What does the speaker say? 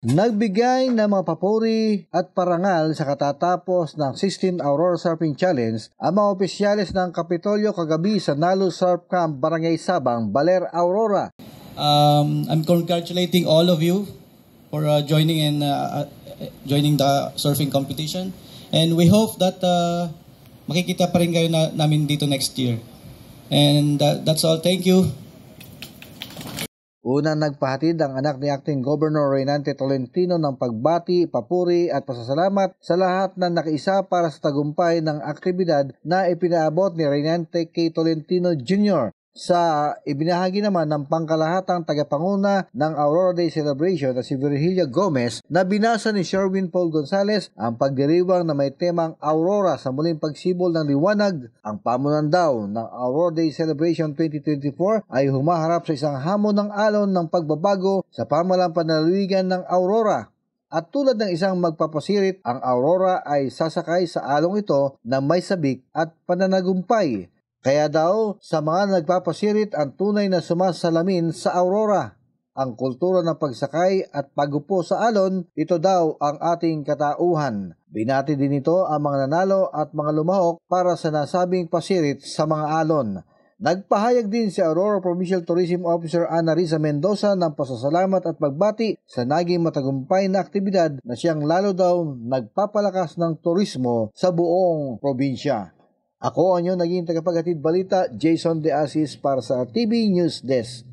Nagbigay ng mga papuri at parangal sa katatapos ng 16th Aurora Surfing Challenge ang mga opisyales ng Kapitolyo kagabi sa Nalu Surf Camp, Barangay Sabang, Baler, Aurora. I'm congratulating all of you for joining the surfing competition, and we hope that makikita pa rin kayo namin dito next year. And that's all. Thank you. Unang nagpahatid ang anak ni Acting Governor Reynante Tolentino ng pagbati, papuri at pasasalamat sa lahat na nakiisa para sa tagumpay ng aktibidad na ipinaabot ni Reynante K. Tolentino Jr. Sa ibinahagi naman ng pangkalahatang tagapanguna ng Aurora Day Celebration na si Virgilia Gomez na binasa ni Sherwin Paul Gonzales ang pagdiriwang na may temang Aurora sa muling pagsibol ng liwanag. Ang pamunan daw ng Aurora Day Celebration 2024 ay humaharap sa isang hamon ng alon ng pagbabago sa pamalang panlalawigan ng Aurora. At tulad ng isang magpapasirit, ang Aurora ay sasakay sa along ito na may sabik at pananagumpay. Kaya daw sa mga nagpapasirit ang tunay na sumasalamin sa Aurora. Ang kultura ng pagsakay at pagupo sa alon, ito daw ang ating katauhan. Binati din ito ang mga nanalo at mga lumahok para sa nasabing pasirit sa mga alon. Nagpahayag din si Aurora Provincial Tourism Officer Ana Risa Mendoza ng pasasalamat at pagbati sa naging matagumpay na aktibidad na siyang lalo daw nagpapalakas ng turismo sa buong probinsya. Ako ang inyong naging tagapaghatid balita, Jason De Asis para sa TV News Desk.